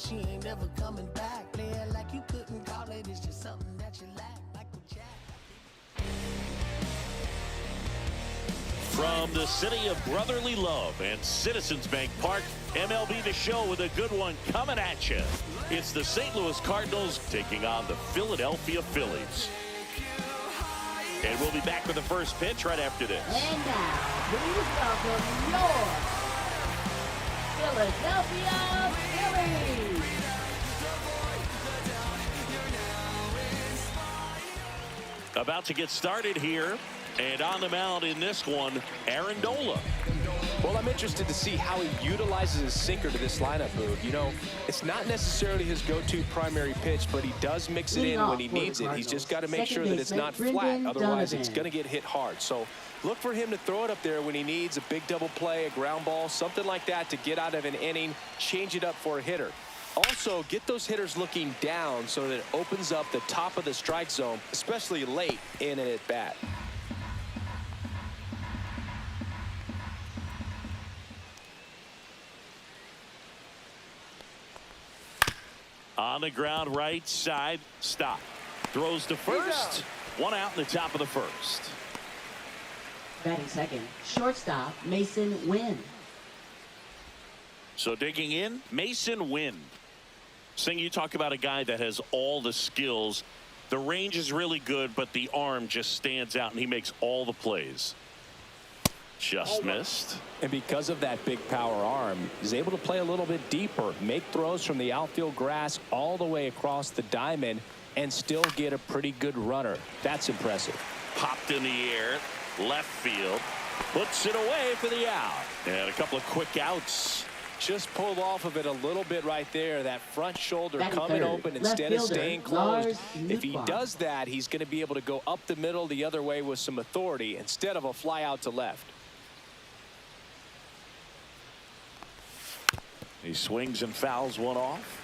she ain't never coming back. Play it like you couldn't call it, it's just something that you lack. From the city of brotherly love and Citizens Bank Park, MLB The Show with a good one coming at you. It's the St. Louis Cardinals taking on the Philadelphia Phillies. And we'll be back with the first pitch right after this. And now, please welcome your Philadelphia Phillies. About to get started here. And on the mound in this one, Aaron Nola. Well, I'm interested to see how he utilizes his sinker to this lineup, Boog. You know, it's not necessarily his go-to primary pitch, but he does mix it in when he needs it. He's just got to make sure that it's not flat. Otherwise, it's going to get hit hard. So look for him to throw it up there when he needs a big double play, a ground ball, something like that to get out of an inning, change it up for a hitter. Also, get those hitters looking down so that it opens up the top of the strike zone, especially late in an at-bat. On the ground, right side, stop. Throws to first. One out in the top of the first. Batting second, shortstop, Mason Wynn. So digging in, Mason Wynn. Sing, you talk about a guy that has all the skills. The range is really good, but the arm just stands out, and he makes all the plays. Just missed. And because of that big power arm, he's able to play a little bit deeper, make throws from the outfield grass all the way across the diamond, and still get a pretty good runner. That's impressive. Popped in the air, left field, puts it away for the out. And a couple of quick outs. Just pulled off of it a little bit right there. That front shoulder coming third, open instead of staying closed. If he does that, he's going to be able to go up the middle the other way with some authority instead of a fly out to left. He swings and fouls one off.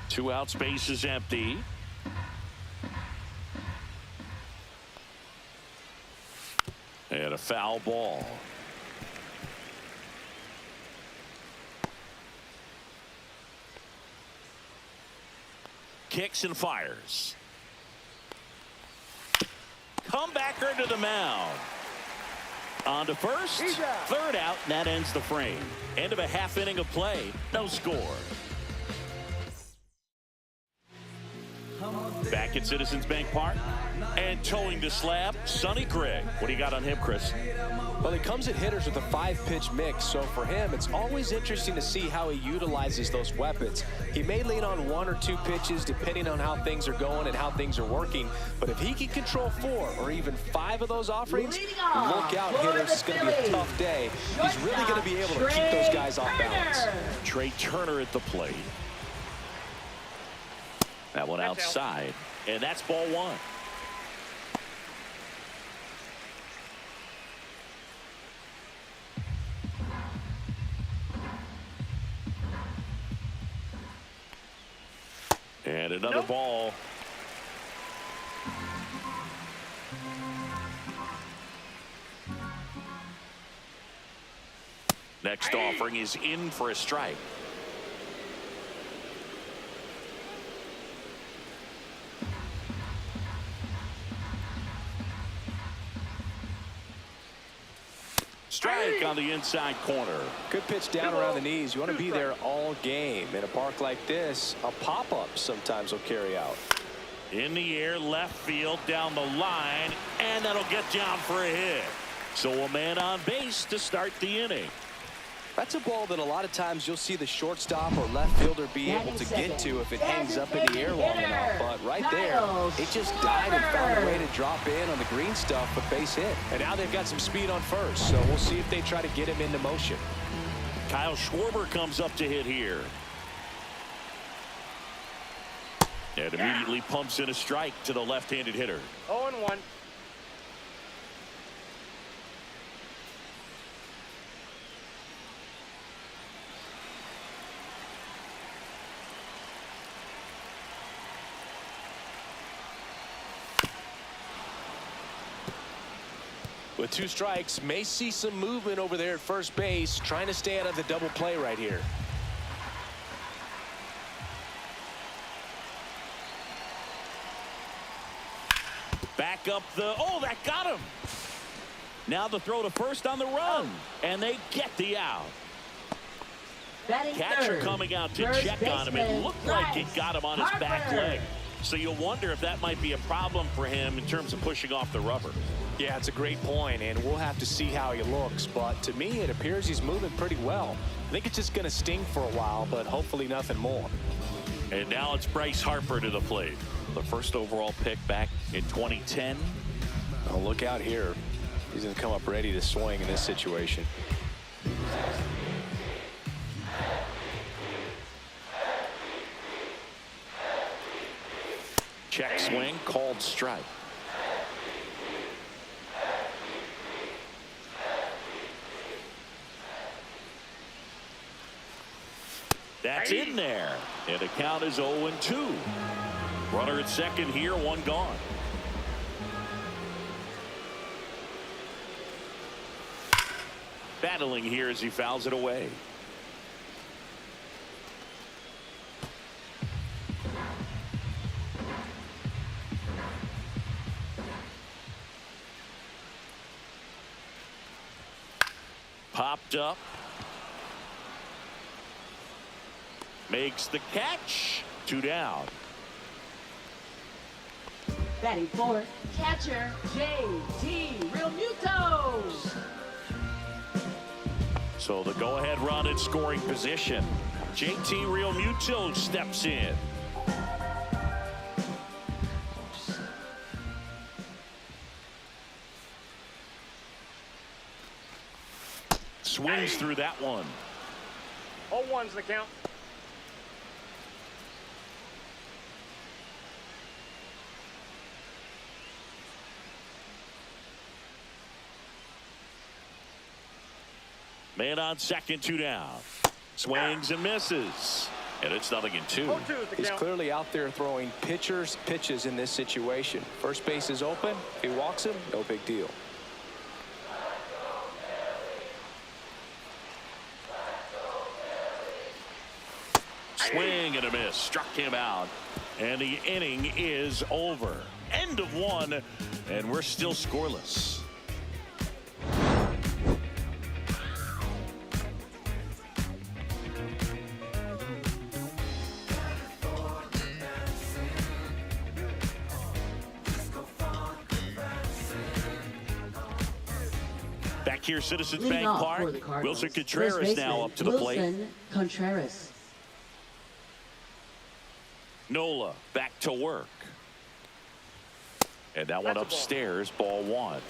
2 out, space is empty. And a foul ball. Kicks and fires. Comebacker to the mound. On to first, third out, and that ends the frame. End of a half inning of play, no score. Back at Citizens Bank Park, and towing the slab, Sonny Gregg. What do you got on him, Chris? Well, he comes at hitters with a 5-pitch mix, so for him, it's always interesting to see how he utilizes those weapons. He may lean on 1 or 2 pitches depending on how things are going and how things are working, but if he can control 4 or even 5 of those offerings, look out, hitters. It's going to be a tough day. He's really going to be able to keep those guys off balance. Trey Turner at the plate. That one outside, and that's ball 1. And another ball. Next offering is in for a strike. Strike on the inside corner. Good pitch down around the knees. You want to be there all game. In a park like this, a pop-up sometimes will carry out. In the air, left field, down the line, and that'll get down for a hit. So a man on base to start the inning. That's a ball that a lot of times you'll see the shortstop or left fielder be able to get to if it hangs up in the air long enough. But right there, it just died and found a way to drop in on the green stuff, but base hit. And now they've got some speed on first, so we'll see if they try to get him into motion. Kyle Schwarber comes up to hit here. And immediately pumps in a strike to the left-handed hitter. 0-1. With 2 strikes, may see some movement over there at first base, trying to stay out of the double play right here. Back up that got him. Now the throw to first on the run, and they get the out. Catcher coming out to check on him. It looked like it got him on his back leg. So you'll wonder if that might be a problem for him in terms of pushing off the rubber. Yeah, it's a great point, and we'll have to see how he looks. But to me, it appears he's moving pretty well. I think it's just going to sting for a while, but hopefully nothing more. And now it's Bryce Harper to the plate. The first overall pick back in 2010. Oh, look out here. He's going to come up ready to swing in this situation. Check swing, called strike. That's in there. And the count is 0-2. Runner at second here, 1 gone. Battling here as he fouls it away. Popped up. Makes the catch. 2 down. Batting fourth, catcher J.T. Realmuto. So the go-ahead run in scoring position. J.T. Realmuto steps in. Swings through that one. 0-1's the count. Man on second, 2 down. Swings and misses. And it's 0-2. 0-2 He's clearly out there throwing pitches in this situation. First base is open. If he walks him, no big deal. Swing and a miss. Struck him out. And the inning is over. End of 1. And we're still scoreless. Back here, Citizens Leading Bank off for the Park. Cardinals, Wilson first Contreras now baseman, up to the plate. Wilson Contreras. Nola back to work. And that one upstairs, ball 1.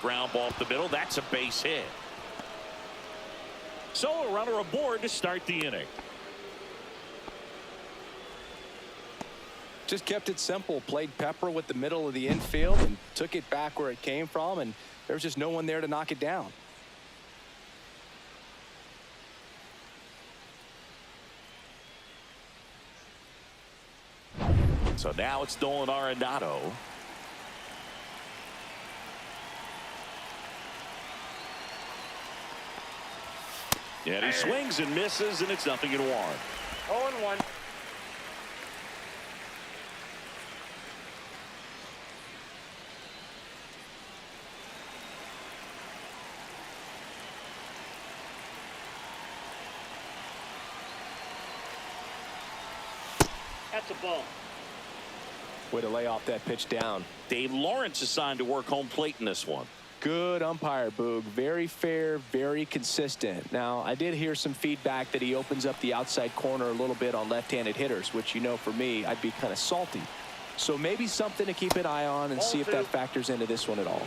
Ground ball up the middle. That's a base hit. So a runner aboard to start the inning. Just kept it simple. Played pepper with the middle of the infield and took it back where it came from, and there was just no one there to knock it down. So now it's Nolan Arenado. And he swings and misses, and it's 0-1. 0-1. That's a ball. Way to lay off that pitch down. Dave Lawrence assigned to work home plate in this one. Good umpire, Boog. Very fair, very consistent. Now, I did hear some feedback that he opens up the outside corner a little bit on left-handed hitters, which, you know, for me, I'd be kind of salty. So maybe something to keep an eye on and see if that factors into this one at all.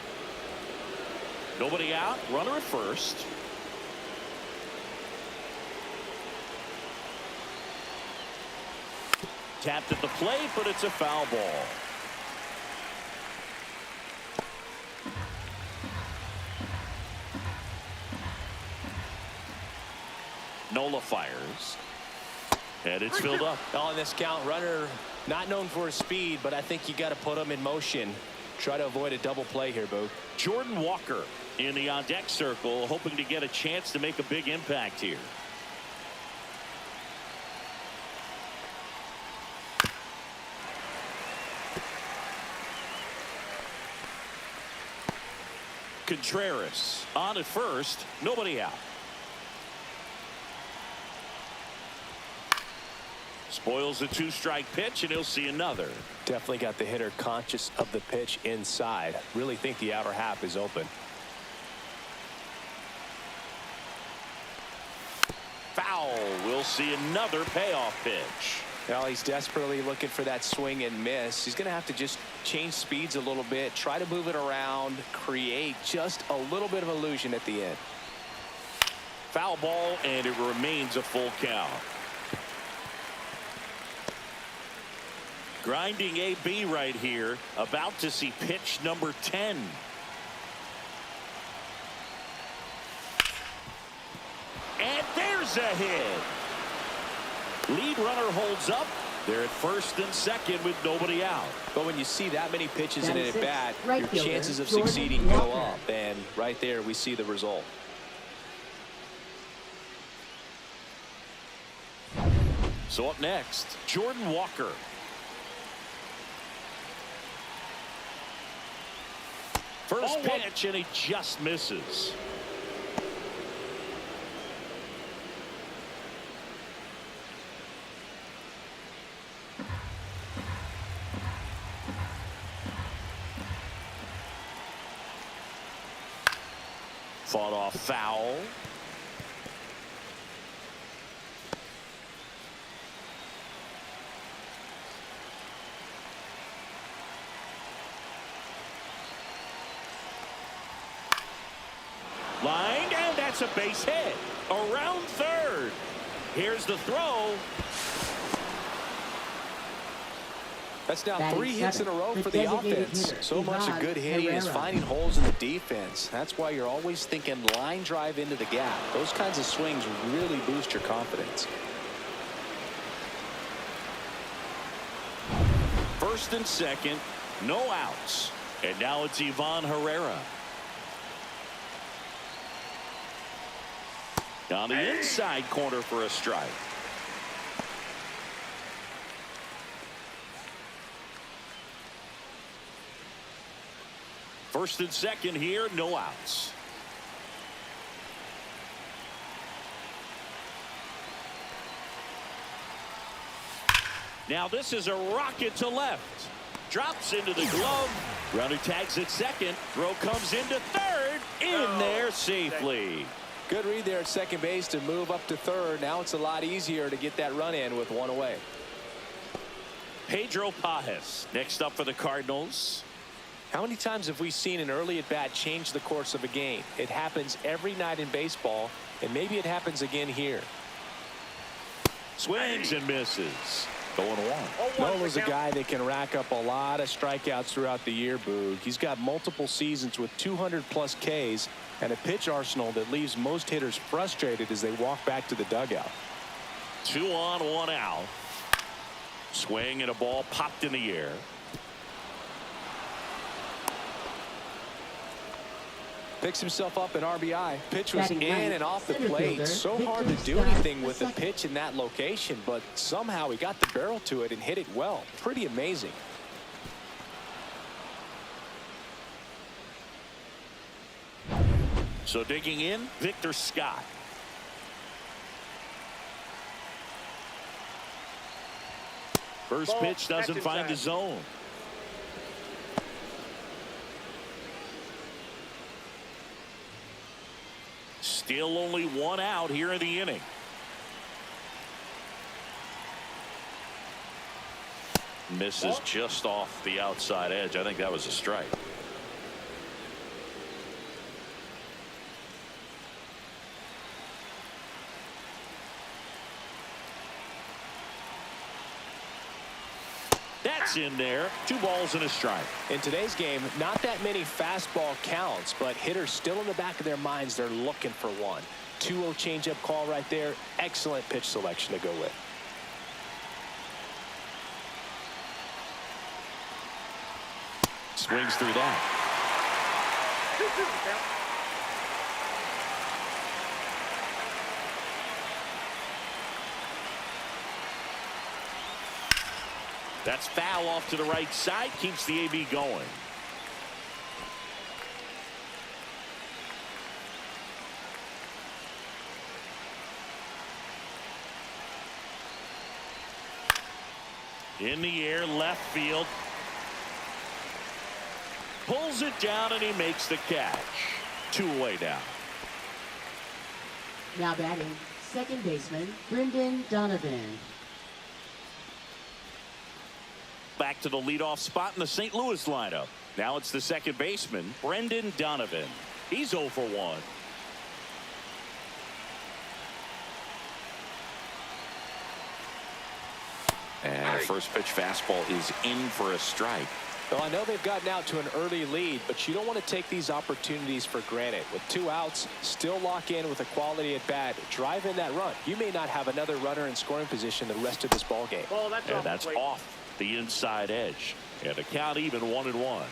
Nobody out. Runner at first. Tapped at the plate, but it's a foul ball. Nola fires. And it's filled up. On this count, runner not known for his speed, but I think you got to put him in motion. Try to avoid a double play here, Boog. Jordan Walker in the on-deck circle, hoping to get a chance to make a big impact here. Contreras on at first, nobody out. Spoils a two-strike pitch, and he'll see another. Definitely got the hitter conscious of the pitch inside. Really think the outer half is open. Foul. We'll see another payoff pitch. Well, he's desperately looking for that swing and miss. He's going to have to just change speeds a little bit, try to move it around, create just a little bit of illusion at the end. Foul ball, and it remains a full count. Grinding AB right here, about to see pitch number 10. And there's a hit. Lead runner holds up. They're at first and second with nobody out. But when you see that many pitches in an at-bat, Right your fielder, chances of Jordan succeeding go Walker. up. And right there, we see the result. So up next, Jordan Walker. First pitch, and he just misses. Fought off foul. Lined, and that's a base hit. Around third. Here's the throw. That's now Batting 3 hits in a seventh, row the for the designated offense. hitter, So much of Ivan good hitting is Herrera. finding holes in the defense. That's why you're always thinking line drive into the gap. Those kinds of swings really boost your confidence. First and second, no outs. And now it's Ivan Herrera. On the inside corner for a strike. First and second here, no outs. Now this is a rocket to left. Drops into the glove. Runner tags at second. Throw comes into third. In there safely. Good read there at second base to move up to third. Now it's a lot easier to get that run in with one away. Pedro Pajes next up for the Cardinals. How many times have we seen an early at bat change the course of a game? It happens every night in baseball, and maybe it happens again here. Swings and misses. 0-1. Nola's a guy that can rack up a lot of strikeouts throughout the year, Boog. He's got multiple seasons with 200+ Ks and a pitch arsenal that leaves most hitters frustrated as they walk back to the dugout. 2 on, 1 out. Swing and a ball popped in the air. Picks himself up an RBI. Pitch was Batting in ninth, and off the center plate. fielder, So hard Victor to do Scott, anything with a second. pitch in that location, but somehow he got the barrel to it and hit it well. Pretty amazing. So digging in, Victor Scott. First Ball, pitch doesn't catch find the inside. zone. Still only 1 out here in the inning. Misses just off the outside edge. I think that was a strike. That's in there. 2 balls and a strike. In today's game, not that many fastball counts, but hitters still in the back of their minds, they're looking for one. 2-0 changeup call right there. Excellent pitch selection to go with. Swings through that. 2-2 the count. That's foul off to the right side. Keeps the AB going. In the air, left field. Pulls it down and he makes the catch. 2 away now. Now batting, second baseman, Brendan Donovan. Back to the leadoff spot in the St. Louis lineup. Now it's the second baseman, Brendan Donovan. He's 0 for 1. And the first pitch fastball is in for a strike. Well, I know they've gotten out to an early lead, but you don't want to take these opportunities for granted. With 2 outs, still lock in with a quality at bat. Drive in that run. You may not have another runner in scoring position the rest of this ball game. Ball, that's off the inside edge. And the count even 1-1.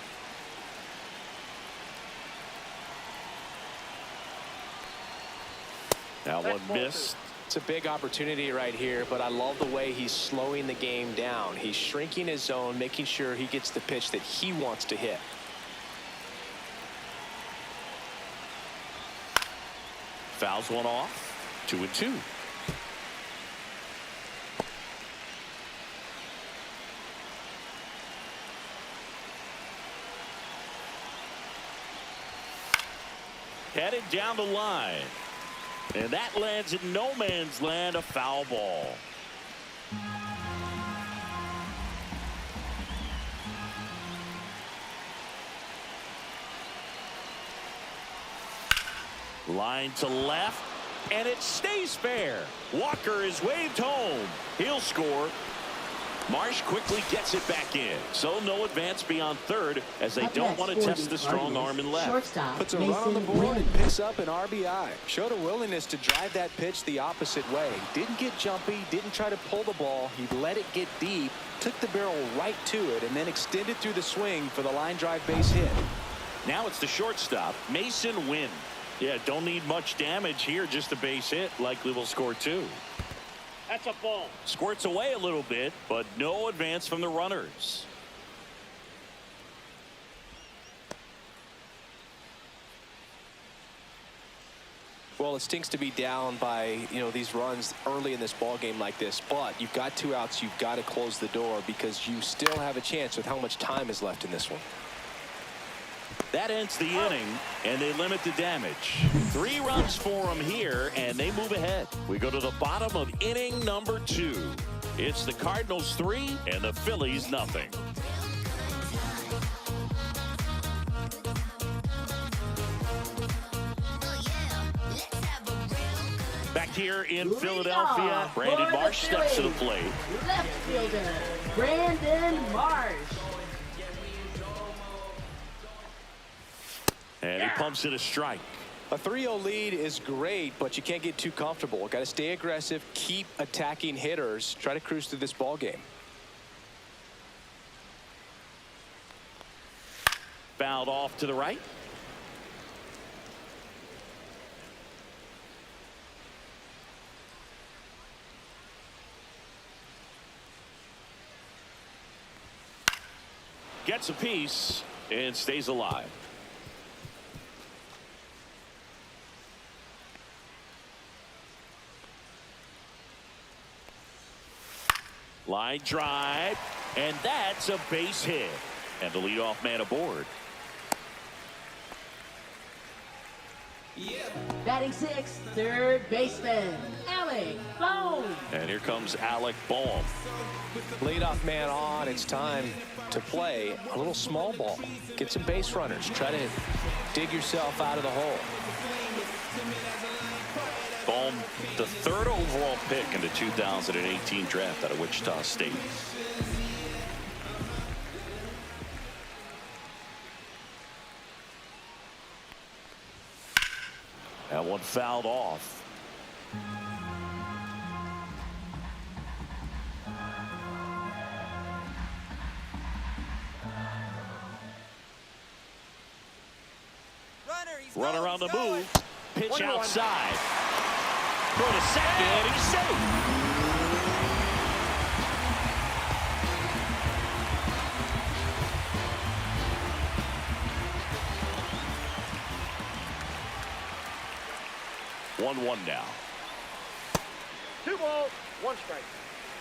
Now one missed. It's a big opportunity right here, but I love the way he's slowing the game down. He's shrinking his zone, making sure he gets the pitch that he wants to hit. Fouls one off. 2-2. Headed down the line. And that lands in no man's land, a foul ball. Line to left, and it stays fair. Walker is waved home. He'll score. Marsh quickly gets it back in. So no advance beyond third as they don't want to test the strong arm in left. Shortstop, Puts a run on the board and picks up an RBI. Showed a willingness to drive that pitch the opposite way. Didn't get jumpy, didn't try to pull the ball. He let it get deep, took the barrel right to it, and then extended through the swing for the line drive base hit. Now it's the shortstop, Mason Wynn. Yeah, don't need much damage here, just a base hit. Likely will score 2. That's a ball. Squirts away a little bit, but no advance from the runners. Well, it stinks to be down by, these runs early in this ball game like this, but you've got 2 outs. You've got to close the door because you still have a chance with how much time is left in this one. That ends the inning, and they limit the damage. 3 runs for them here, and they move ahead. We go to the bottom of inning number 2. It's the Cardinals 3 and the Phillies nothing. Back here in Philadelphia, Brandon Marsh steps to the plate. Left fielder, Brandon Marsh. And he pumps it a strike. A 3-0 lead is great, but you can't get too comfortable. Got to stay aggressive, keep attacking hitters, try to cruise through this ball game. Fouled off to the right. Gets a piece and stays alive. Line drive, and that's a base hit. And the leadoff man aboard. Batting 6th, third baseman, Alec Bohm. And here comes Alec Bohm. Leadoff man on. It's time to play a little small ball. Get some base runners. Try to dig yourself out of the hole. Bohm, the 3rd overall pick in the 2018 draft out of Wichita State. That one fouled off. Runner on the move. Pitch 21. outside. Throw to second. He's safe. One now. 2 balls, 1 strike.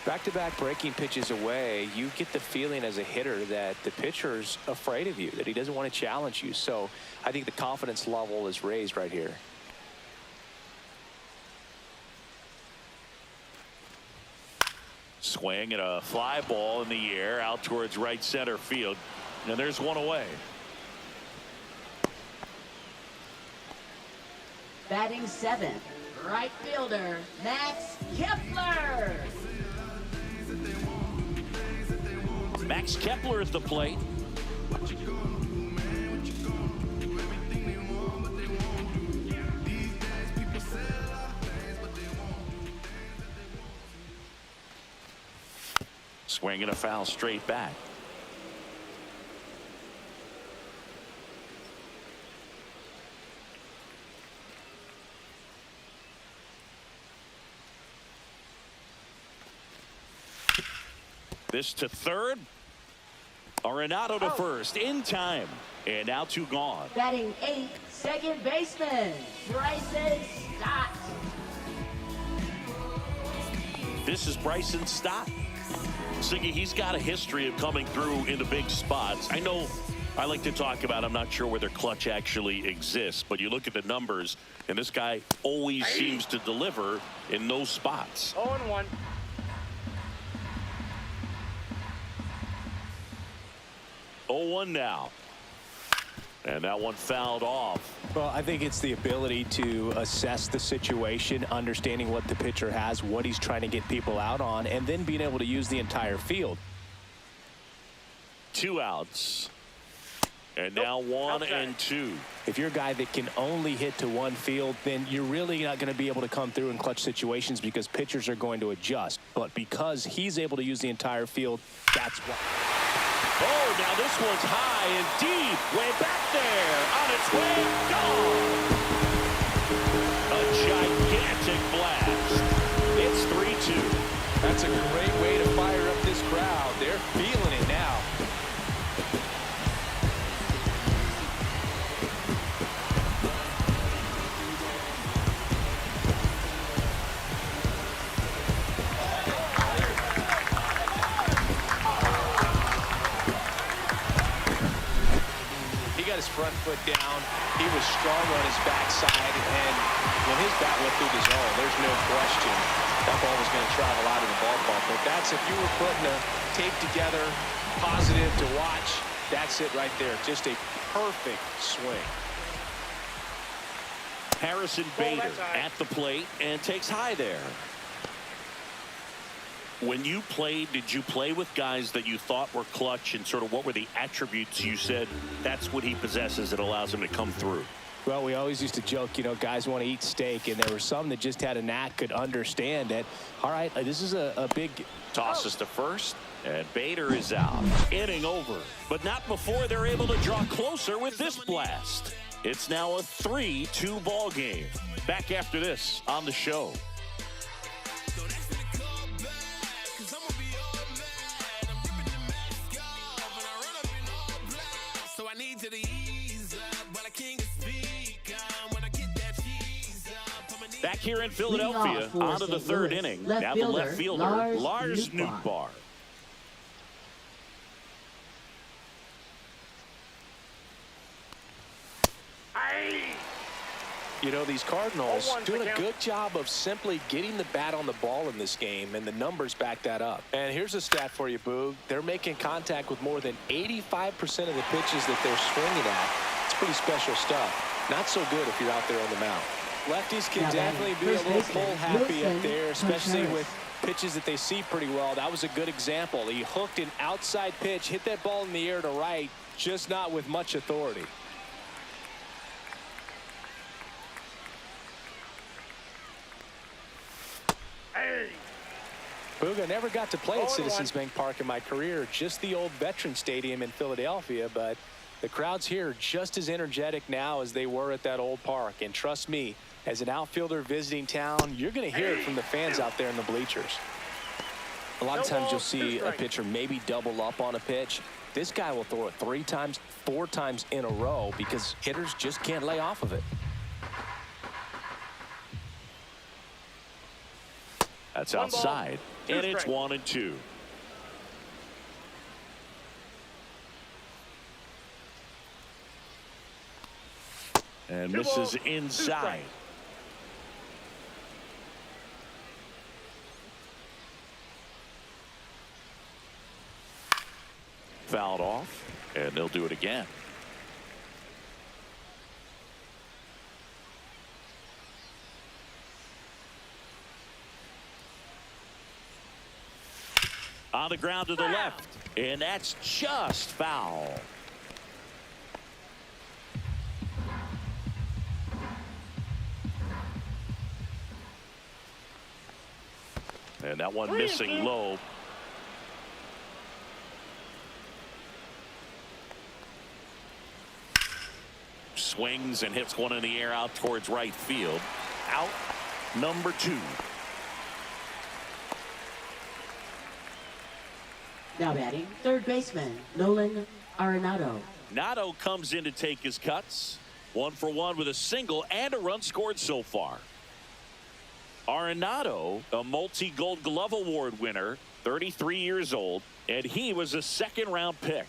Back-to-back breaking pitches away, you get the feeling as a hitter that the pitcher's afraid of you, that he doesn't want to challenge you. So I think the confidence level is raised right here. Swing and a fly ball in the air out towards right center field. And there's one away. Batting 7th, right fielder, Max Kepler. Max Kepler at the plate. Swing and a foul straight back. This to third. Arenado to first in time. And now 2 gone. Batting 8th, second baseman, Bryson Stott. This is Bryson Stott. Siggy, he's got a history of coming through into big spots. I know I like to talk about, I'm not sure whether clutch actually exists, but you look at the numbers, and this guy always seems to deliver in those spots. 0-1. 0-1 now. And that one fouled off. Well, I think it's the ability to assess the situation, understanding what the pitcher has, what he's trying to get people out on, and then being able to use the entire field. 2 outs. And now 1 and 2. If you're a guy that can only hit to one field, then you're really not going to be able to come through in clutch situations because pitchers are going to adjust. But because he's able to use the entire field, that's why. Oh, now this one's high and deep. Way back there. On its way. Gone. A gigantic blast. It's 3-2. That's a great way to fire up this crowd. They're feeling it now. Front foot down. He was strong on his backside, and when his bat went through the zone, there's no question that ball was going to travel out of the ballpark. But that's, if you were putting a tape together, positive to watch, that's it right there. Just a perfect swing. Harrison Bader at the plate and takes high there. When you played, did you play with guys that you thought were clutch, and sort of what were the attributes you said that's what he possesses that allows him to come through? Well, we always used to joke, you know, guys want to eat steak, and there were some that just had a knack, could understand it. All right, this is a big tosses to first, and Bader is out. Inning over, but not before they're able to draw closer with this blast. It's now a 3-2 ball game. Back after this on the show. Back here in Philadelphia, on to the third inning. Now the left fielder, Lars Nootbaar. You know, these Cardinals doing a good job of simply getting the bat on the ball in this game, and the numbers back that up. And here's a stat for you, Boog. They're making contact with more than 85% of the pitches that they're swinging at. It's pretty special stuff. Not so good if you're out there on the mound. Lefties can definitely be a little pull happy up there, especially with pitches that they see pretty well. That was a good example. He hooked an outside pitch, hit that ball in the air to right, just not with much authority. Booga, never got to play at Citizens Bank Park in my career, just the old Veterans Stadium in Philadelphia, but the crowds here are just as energetic now as they were at that old park. And trust me, as an outfielder visiting town, you're going to hear it from the fans out there in the bleachers. A lot of times you'll see a pitcher maybe double up on a pitch. This guy will throw it 3 times, 4 times in a row because hitters just can't lay off of it. That's outside, and it's 1-2. And misses inside. Fouled off, and they'll do it again. On the ground to the left, and that's just foul. And that one missing low. Swings and hits one in the air out towards right field. Out number 2. Now batting, third baseman, Nolan Arenado. Nato comes in to take his cuts. 1 for 1 with a single and a run scored so far. Arenado, a multi-Gold Glove Award winner, 33 years old, and he was a second-round pick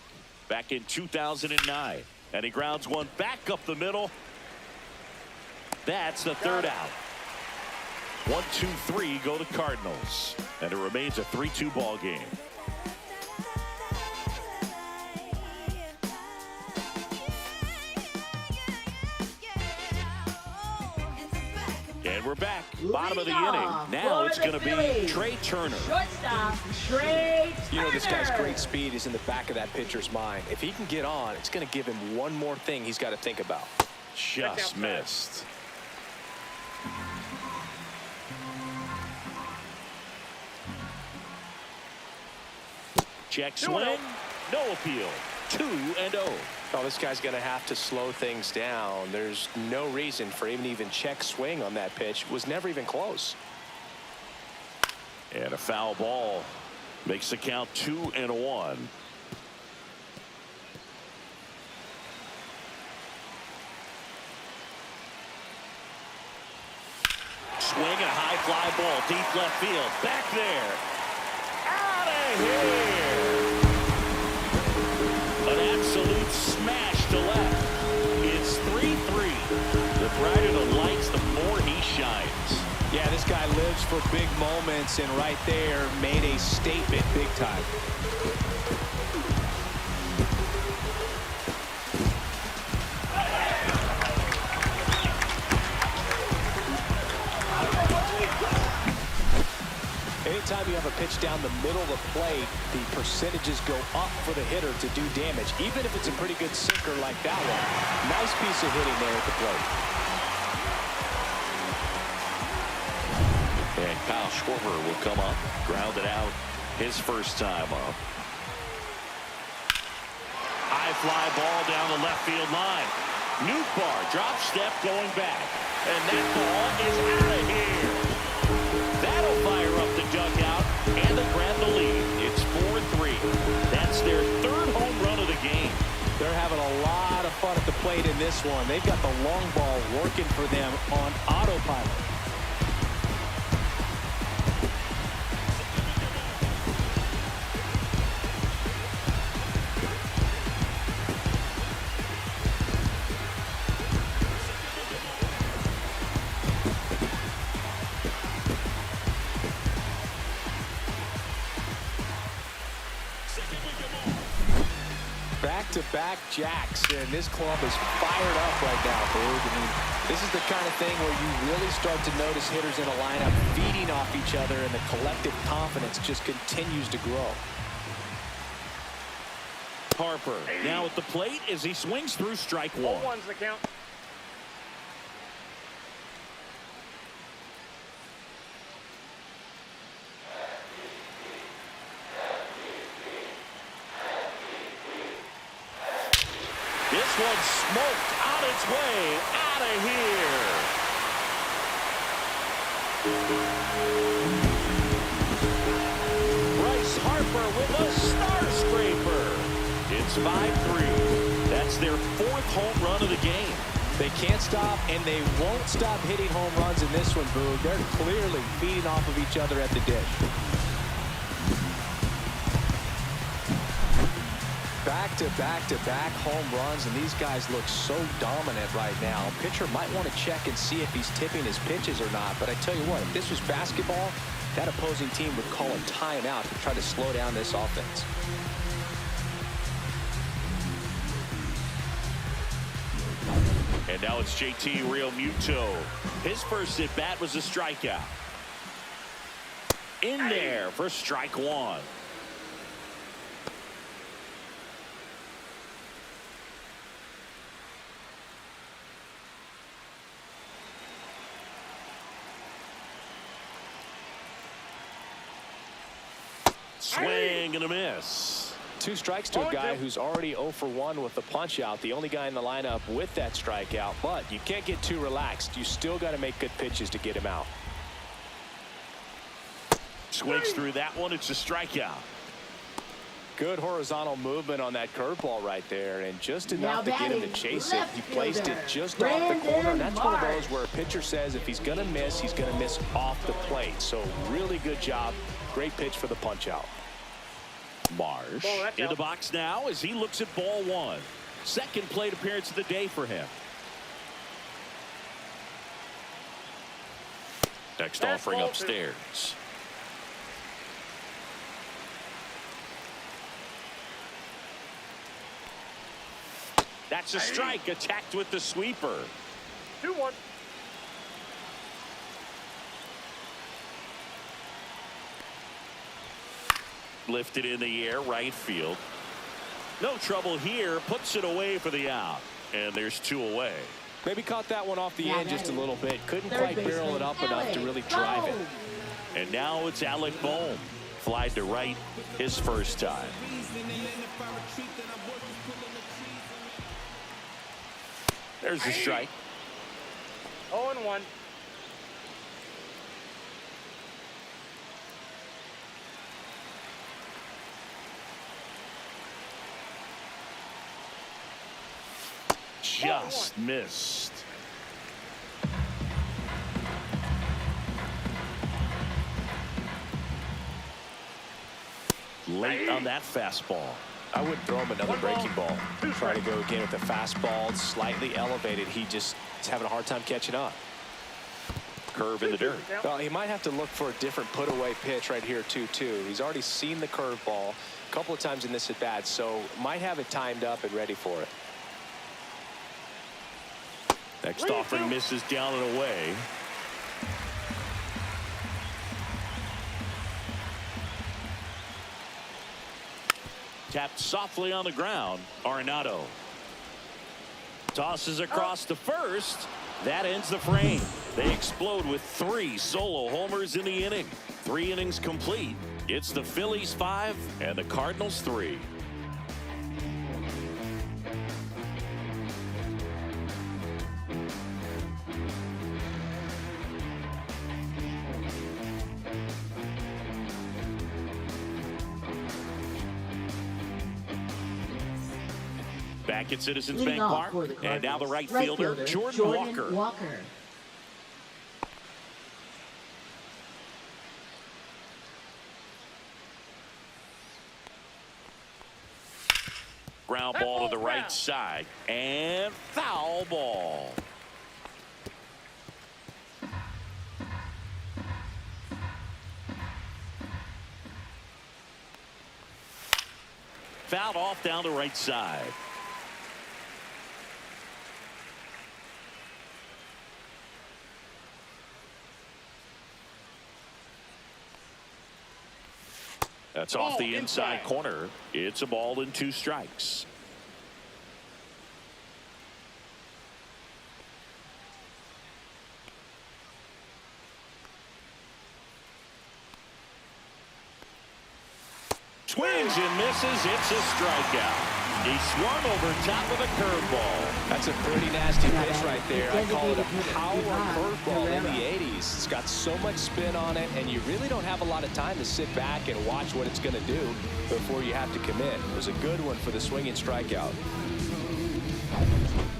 back in 2009. And he grounds one back up the middle. That's the third out. 1-2-3 go the Cardinals, and it remains a 3-2 ball game. And we're back. Bottom of the inning. Now it's going to be Trey Turner. Shortstop, Trey Turner. You know, this guy's great speed is in the back of that pitcher's mind. If he can get on, it's going to give him one more thing he's got to think about. Just missed. Check swing. No appeal. 2-0. Oh, this guy's going to have to slow things down. There's no reason for him to even check swing on that pitch. Was never even close. And a foul ball makes the count 2-1. Swing and a high fly ball deep left field. Back there. Out of here. An absolute smash to left. It's 3-3. The brighter the lights, the more he shines. Yeah, this guy lives for big moments, and right there made a statement big time. Anytime you have a pitch down the middle of the plate, the percentages go up for the hitter to do damage, even if it's a pretty good sinker like that one. Nice piece of hitting there at the plate. And Kyle Schwarber will come up, grounded out his first time up. High fly ball down the left field line. Newbar drop step going back. And that ball is out of here. That'll fire up the dugout, and they grab the lead. It's 4-3. That's their third home run of the game. They're having a lot of fun at the plate in this one. They've got the long ball working for them on autopilot. Back-to-back jacks, and this club is fired up right now, Boog. I mean, this is the kind of thing where you really start to notice hitters in a lineup feeding off each other, and the collective confidence just continues to grow. Harper now at the plate as he swings through strike 1. 0-1's the count. This one's smoked on its way out of here. Bryce Harper with a star scraper. It's 5-3. That's their 4th home run of the game. They can't stop, and they won't stop hitting home runs in this one, Boog. They're clearly feeding off of each other at the dish. Back-to-back-to-back home runs, and these guys look so dominant right now. Pitcher might want to check and see if he's tipping his pitches or not, but I tell you what, if this was basketball, that opposing team would call a timeout to try to slow down this offense. And now it's JT Realmuto. His first at bat was a strikeout. In there for strike 1. Swing and a miss. 2 strikes to a guy who's already 0 for 1 with the punch out. The only guy in the lineup with that strikeout, but you can't get too relaxed. You still got to make good pitches to get him out. Swings through that one. It's a strikeout. Good horizontal movement on that curveball right there, and just enough to get him to chase it. He placed it just off the corner, and that's one of those where a pitcher says if he's going to miss, he's going to miss off the plate. So really good job. Great pitch for the punch out. Marsh in the box now as he looks at ball 1. Second plate appearance of the day for him. Next offering upstairs. That's a strike, attacked with the sweeper. 2-1. Lifted in the air, right field. No trouble here, puts it away for the out. And there's 2 away. Maybe caught that one off the end just a little bit. Couldn't quite barrel it up enough to really drive it. And now it's Alec Bohm. Flied to right his first time. There's a strike. 0-1. Just missed. Late on that fastball. I wouldn't throw him another breaking ball. Try to go again with the fastball, slightly elevated. He just is having a hard time catching up. Curve in the dirt. Well, he might have to look for a different put-away pitch right here, too. He's already seen the curveball a couple of times in this at-bat, so might have it timed up and ready for it. Next offering misses down and away. Tapped softly on the ground. Arenado tosses across to first. That ends the frame. They explode with 3 solo homers in the inning. 3 innings complete. It's the Phillies 5 and the Cardinals 3. Back at Citizens Bank Park, and now the right fielder, Jordan Walker. Ground ball to the right side, and foul ball. Fouled off down the right side. That's off the inside corner. It's a ball and 2 strikes. Swings and misses. It's a strikeout. He swung over top of a curveball. That's a pretty nasty pitch right there. I call it a power curveball in the 80s. It's got so much spin on it, and you really don't have a lot of time to sit back and watch what it's going to do before you have to commit. It was a good one for the swinging strikeout.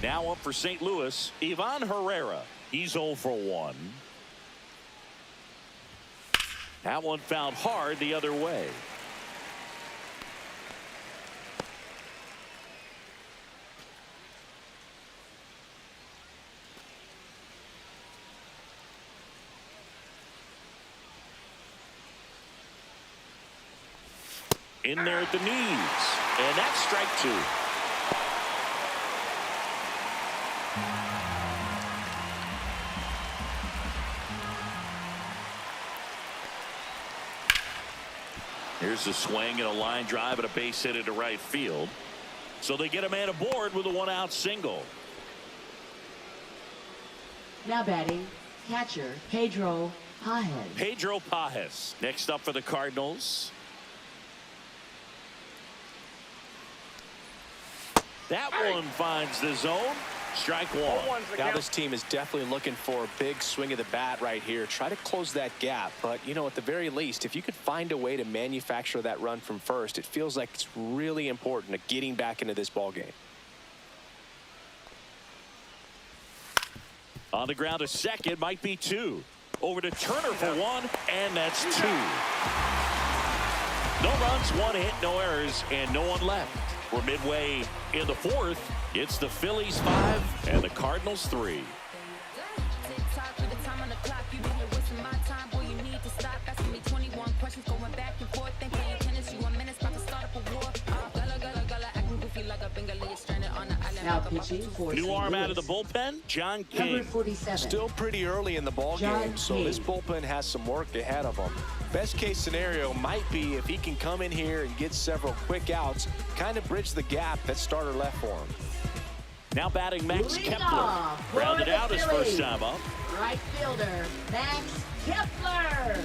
Now up for St. Louis, Ivan Herrera. He's 0 for 1. That one fouled hard the other way. In there at the knees, and that's strike 2. Here's a swing and a line drive and a base hit into right field. So they get a man aboard with a 1-out single. Now batting, catcher Pedro Pajes. Pedro Pajes next up for the Cardinals. That one finds the zone. Strike 1. Now this team is definitely looking for a big swing of the bat right here. Try to close that gap. But, you know, at the very least, if you could find a way to manufacture that run from first, it feels like it's really important to getting back into this ball game. On the ground to second, might be 2. Over to Turner for 1, and that's 2. No runs, 1 hit, no errors, and no one left. We're midway in the 4th. It's the Phillies 5 and the Cardinals 3. Now pitching for New St. arm Louis. out of the bullpen, John Number King. 47. Still pretty early in the ball game, so this bullpen has some work ahead of them. Best case scenario might be if he can come in here and get several quick outs, kind of bridge the gap that starter left for him. Now batting Max Leading Kepler. off for Rounded the out his Phillies. first time up. Right fielder Max Kepler.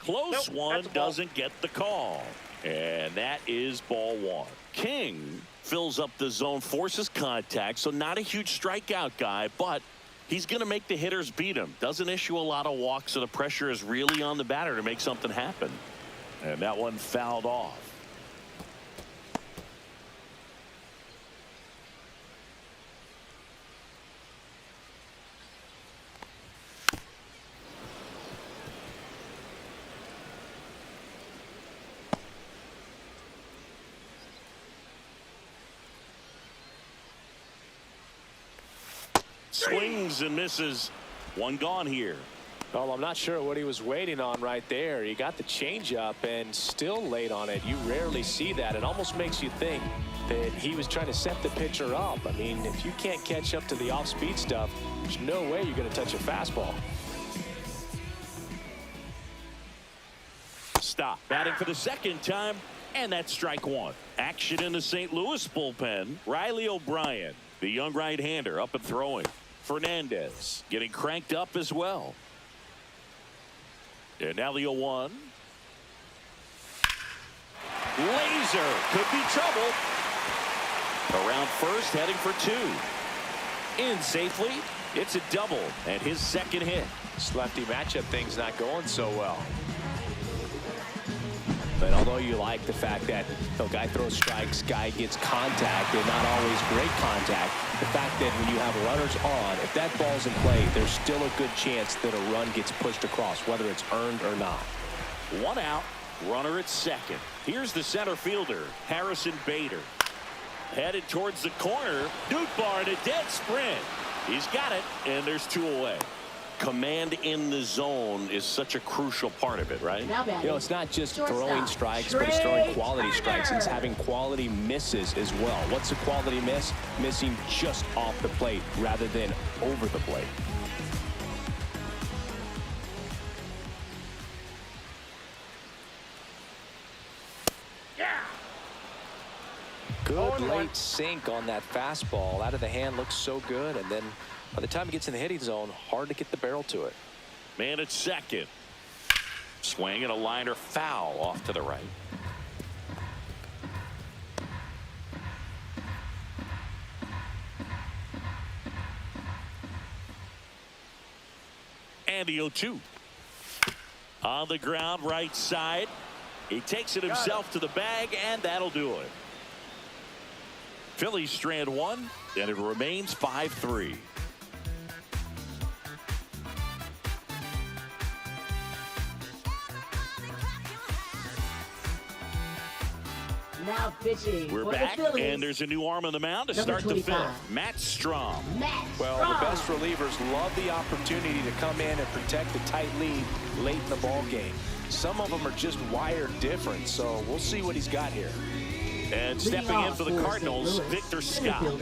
Close Nope, one, that's a ball. doesn't get the call. And that is ball 1. King fills up the zone, forces contact, so not a huge strikeout guy, but he's going to make the hitters beat him. Doesn't issue a lot of walks, so the pressure is really on the batter to make something happen. And that one fouled off. Swings and misses. One gone here. Well, I'm not sure what he was waiting on right there. He got the changeup and still late on it. You rarely see that. It almost makes you think that he was trying to set the pitcher up. I mean, if you can't catch up to the off-speed stuff, there's no way you're going to touch a fastball. Stop. Batting for the second time, and that's strike 1. Action in the St. Louis bullpen. Riley O'Brien, the young right-hander, up and throwing. Fernandez getting cranked up as well. And now the 0-1. Laser could be trouble. Around first, heading for 2. In safely. It's a double and his second hit. This lefty matchup thing's not going so well. But although you like the fact that the guy throws strikes, guy gets contact, and not always great contact, the fact that when you have runners on, if that ball's in play, there's still a good chance that a run gets pushed across, whether it's earned or not. 1 out, runner at second. Here's the center fielder, Harrison Bader. Headed towards the corner. Nootbaar in a dead sprint. He's got it, and there's 2 away. Command in the zone is such a crucial part of it, right? Now batting, You know, it's not just shortstop, throwing strikes, but it's throwing quality strikes. It's having quality misses as well. What's a quality miss? Missing just off the plate rather than over the plate. Good late sink on that fastball. Out of the hand, looks so good. And then by the time it gets in the hitting zone, hard to get the barrel to it. Man at second. Swing and a liner foul off to the right. And the 0-2. On the ground, right side. He takes it himself to the bag, and that'll do it. Phillies strand one, and it remains 5-3. Now pitching We're for back, the Phillies. and there's a new arm on the mound to Number start the 25. fifth. Matt Strom. Well, the best relievers love the opportunity to come in and protect the tight lead late in the ball game. Some of them are just wired different, so we'll see what he's got here. And stepping in for the Cardinals, Victor Scott.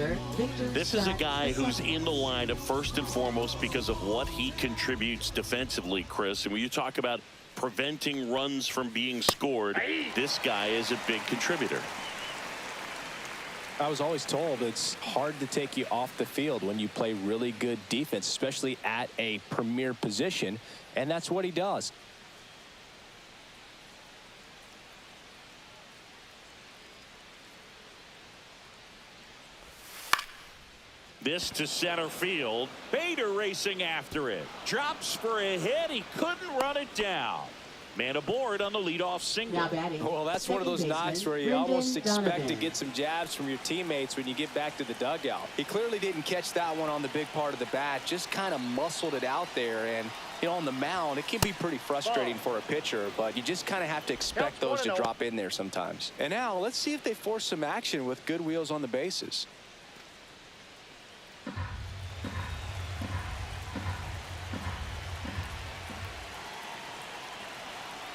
This is a guy who's in the lineup first and foremost because of what he contributes defensively, Chris. And when you talk about preventing runs from being scored, this guy is a big contributor. I was always told it's hard to take you off the field when you play really good defense, especially at a premier position, and that's what he does. This to center field. Bader racing after it. Drops for a hit. He couldn't run it down. Man aboard on the leadoff single. Now batting. Well, that's one of those knocks where you almost expect to get some jabs from your teammates when you get back to the dugout. He clearly didn't catch that one on the big part of the bat, just kind of muscled it out there. And, you know, on the mound, it can be pretty frustrating for a pitcher, but you just kind of have to expect those to drop in there sometimes. And now let's see if they force some action with good wheels on the bases.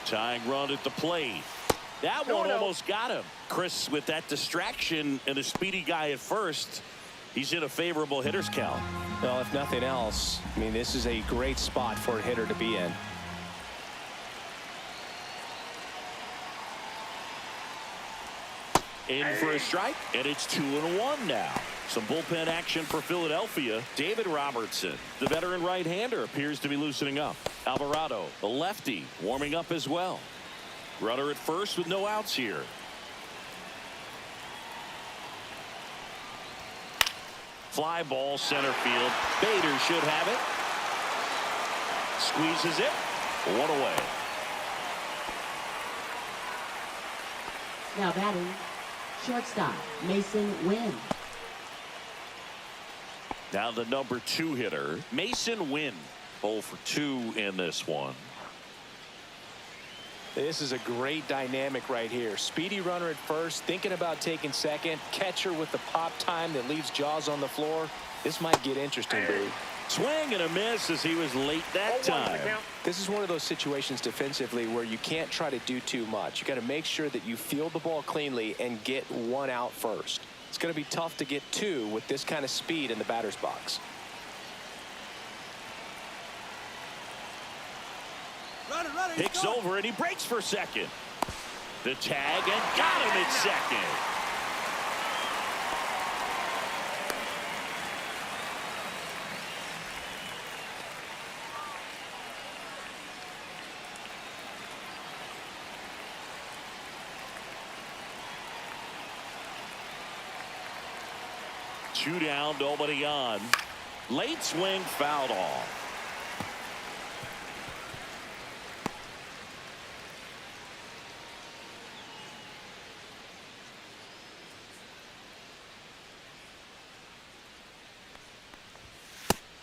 Tying run at the plate. That one almost got him. Chris, with that distraction and a speedy guy at first, he's in a favorable hitter's count. Well, if nothing else, I mean, this is a great spot for a hitter to be in. In for a strike, and it's 2-1 now. Some bullpen action for Philadelphia. David Robertson, the veteran right-hander, appears to be loosening up. Alvarado, the lefty, warming up as well. Runner at first with no outs here. Fly ball center field. Bader should have it. Squeezes it. One away. Now batting, shortstop Mason Wynn. Now the number 2 hitter, Mason Wynn. 0 for 2 in this one. This is a great dynamic right here. Speedy runner at first, thinking about taking second. Catcher with the pop time that leaves Jaws on the floor. This might get interesting, Boo. Swing and a miss as he was late that time. This is one of those situations defensively where you can't try to do too much. You got to make sure that you field the ball cleanly and get one out first. It's going to be tough to get 2 with this kind of speed in the batter's box. Hicks over and he breaks for second. The tag and got him at second. Two down, nobody on. Late swing fouled off.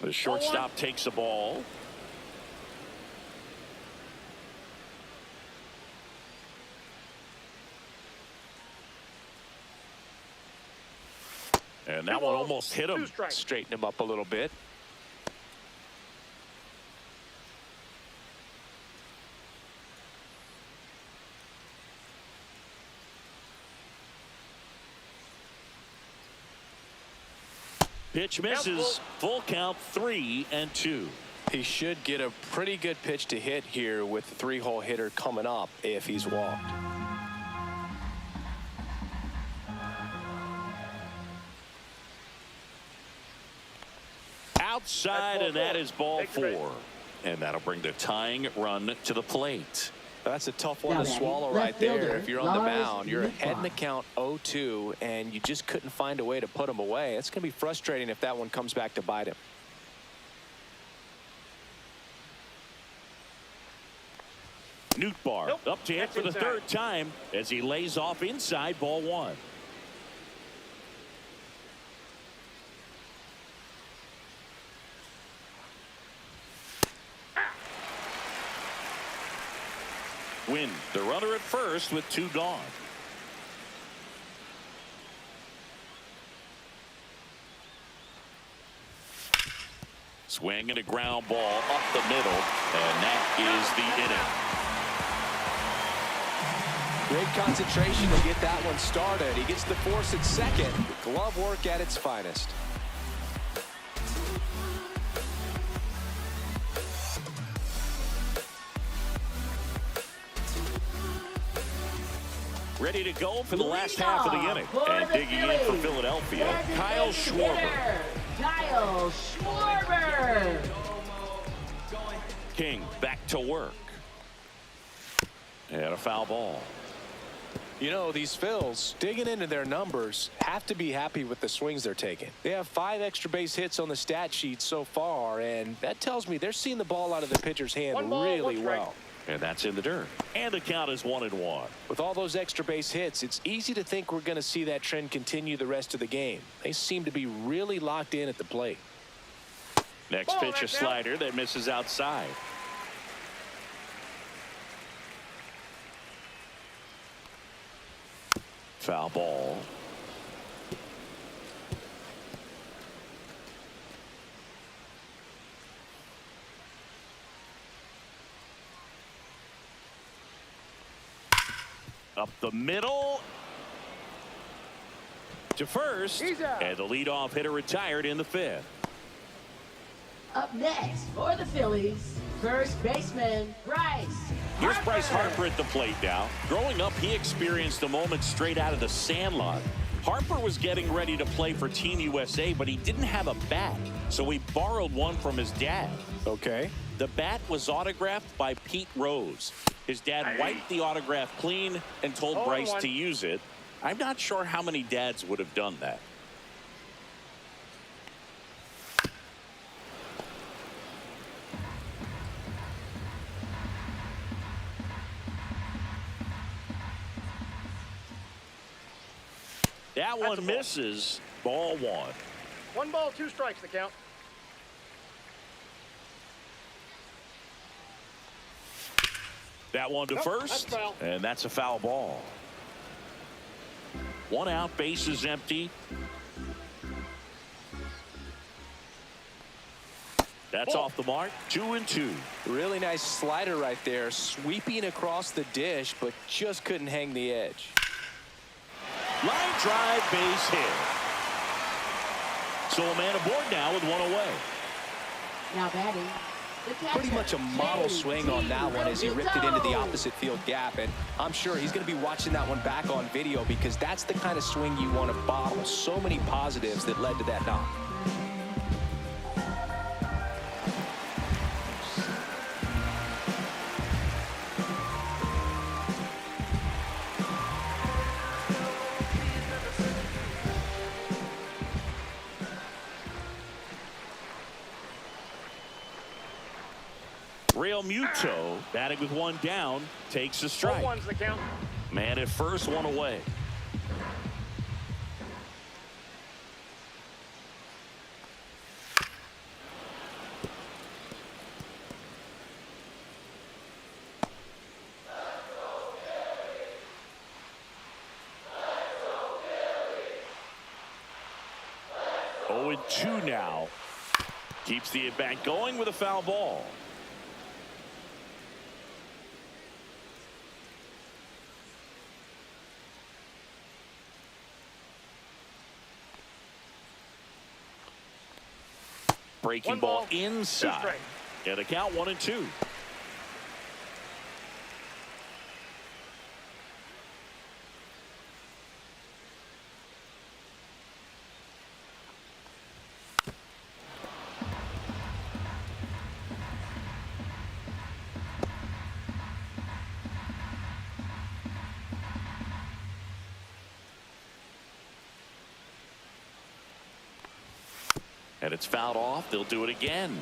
The shortstop takes the ball. And that one almost hit him. Straighten him up a little bit. Pitch misses. Full count, 3-2. He should get a pretty good pitch to hit here with the 3-hole hitter coming up if he's walked. Outside, and that is ball 4. And that'll bring the tying run to the plate. That's a tough one Now to batting, swallow left right there. fielder, If you're on the Lars mound, you're ahead in the Nootbaar. count 0-2, and you just couldn't find a way to put them away. It's going to be frustrating if that one comes back to bite him. Nootbaar up to hit for the third time as he lays off inside, ball one. Win the runner at first with 2 gone. Swing and a ground ball up the middle, and that is the inning. Great concentration to get that one started. He gets the force at second. Glove work at its finest. Ready to go for the last half of the inning. And digging in for Philadelphia, Kyle Schwarber. Kyle Schwarber. King back to work. And a foul ball. You know, these Phils, digging into their numbers, have to be happy with the swings they're taking. They have 5 extra base hits on the stat sheet so far, and that tells me they're seeing the ball out of the pitcher's hand really well. And that's in the dirt. And the count is 1-1. With all those extra base hits, it's easy to think we're going to see that trend continue the rest of the game. They seem to be really locked in at the plate. Next pitch, a slider that misses outside. Foul ball. Up the middle to first, and the leadoff hitter retired in the 5th. Up next for the Phillies, first baseman Bryce Here's Harper. Bryce Harper at the plate now. Growing up, he experienced a moment straight out of the Sandlot. Harper was getting ready to play for Team USA, but he didn't have a bat, so he borrowed one from his dad. Okay. The bat was autographed by Pete Rose. His dad wiped the autograph clean and told Bryce to use it. I'm not sure how many dads would have done that. That one misses. Ball 1. 1 ball, 2 strikes, the count. That one to first, and that's a foul ball. 1 out, bases empty. That's off the mark. 2-2. Really nice slider right there, sweeping across the dish, but just couldn't hang the edge. Line drive, base hit. So a man aboard now with 1 away. Now batting, the catcher, Pretty much a model James swing on that one as he ripped it into the Realmuto. opposite field gap, and I'm sure he's going to be watching that one back on video because that's the kind of swing you want to bottle. So many positives that led to that knock. Realmuto batting with 1 down, takes a strike. 1's the count. Man at first, 1 away. Oh, and 2 now. Keeps the at-bat going with a foul ball. Breaking ball inside. And the count 1-2. And it's fouled off. They'll do it again.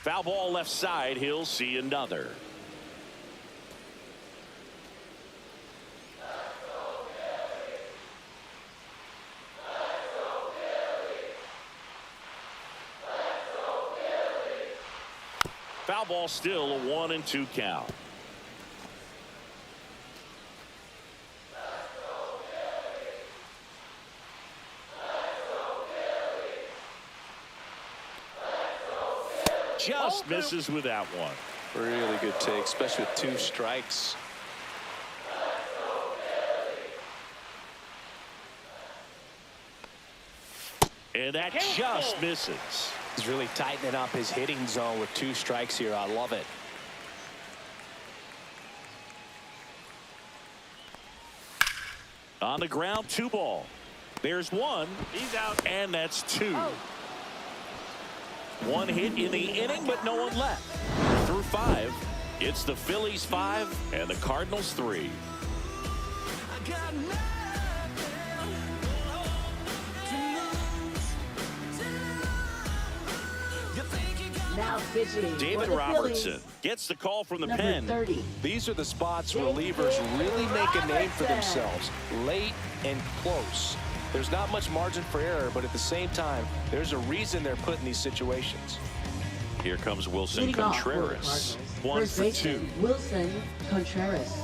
Foul ball left side. He'll see another. Foul ball, still a 1-2 count. Just misses with that one. Really good take, especially with 2 strikes. And that just misses. He's really tightening up his hitting zone with 2 strikes here. I love it. On the ground, 2 ball. There's 1. He's out. And that's 2. 1 hit in the inning, but no one left. Through 5, it's the Phillies 5 and the Cardinals 3. Now pitching. David for the Robertson Phillies, gets the call from the number pen. 30. These are the spots relievers really make a name for themselves. Late and close. There's not much margin for error, but at the same time, there's a reason they're put in these situations. Here comes Wilson Leading off for the Contreras. Cardinals, 1 first for baseman, 2. Wilson Contreras.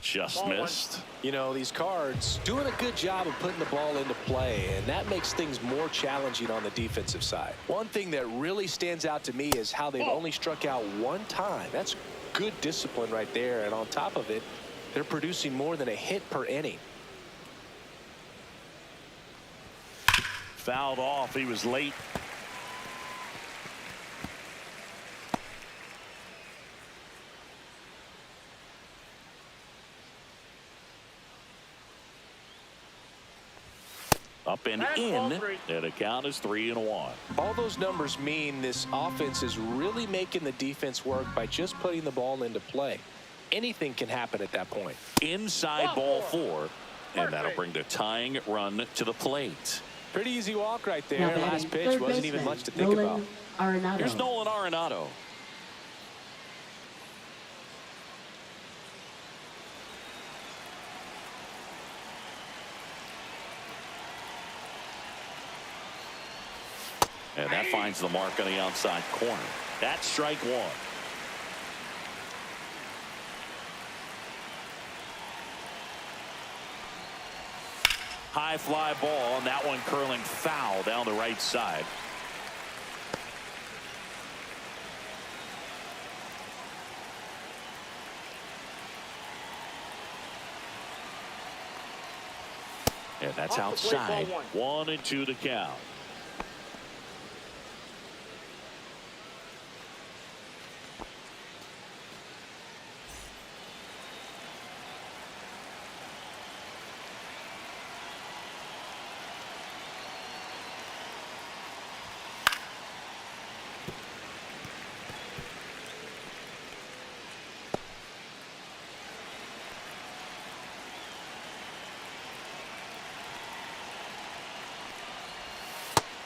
Just missed. You know, these Cards doing a good job of putting the ball into play, and that makes things more challenging on the defensive side. One thing that really stands out to me is how they've only struck out 1 time. That's good discipline right there, and on top of it, they're producing more than a hit per inning. Fouled off. He was late. Up and in, and the count is 3-1. All those numbers mean this offense is really making the defense work by just putting the ball into play. Anything can happen at that point. Inside ball 4, and that'll bring the tying run to the plate. Pretty easy walk right Now there. batting, Last pitch third wasn't even baseman, much to think Nolan about. Arenado. Here's Nolan Arenado. And that finds the mark on the outside corner. That's strike 1. High fly ball, and that one curling foul down the right side. And that's outside. 1-2 to count.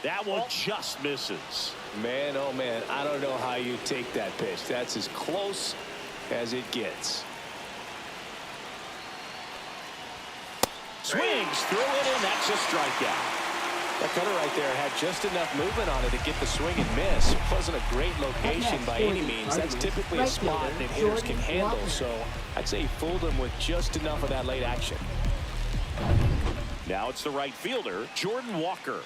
That one just misses. Man, oh man, I don't know how you take that pitch. That's as close as it gets. Swings through it, and that's a strikeout. That cutter right there had just enough movement on it to get the swing and miss. It wasn't a great location by any means. That's typically a spot that hitters can handle, so I'd say he fooled him with just enough of that late action. Now it's the right fielder, Jordan Walker.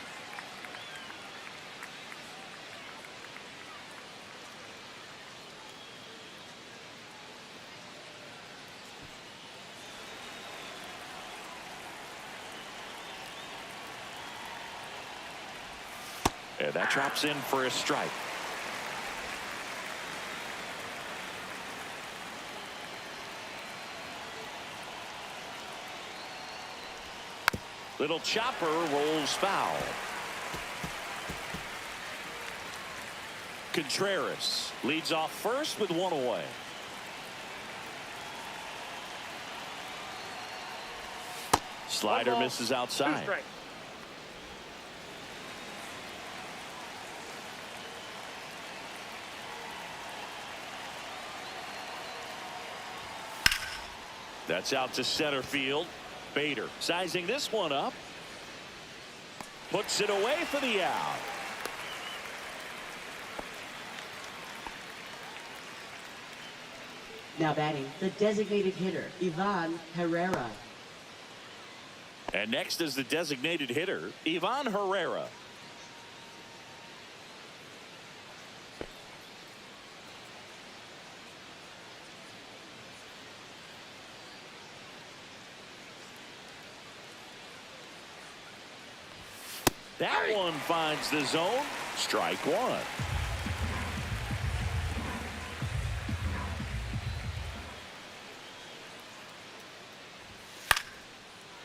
And that drops in for a strike. Little chopper rolls foul. Contreras leads off first with one away. Slider misses outside. That's out to center field. Bader sizing this one up. Puts it away for the out. Now batting, the designated hitter, Ivan Herrera. And next is the designated hitter, Ivan Herrera. That one finds the zone. Strike one.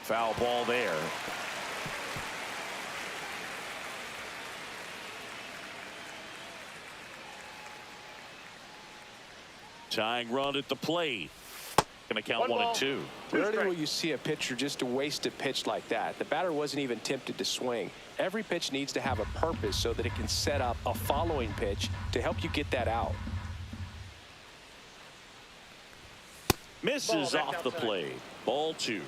Foul ball there. Tying run at the plate. Going to count 1-2. Rarely will you see a pitcher just to waste a pitch like that. The batter wasn't even tempted to swing. Every pitch needs to have a purpose so that it can set up a following pitch to help you get that out. Misses off the plate. Ball 2.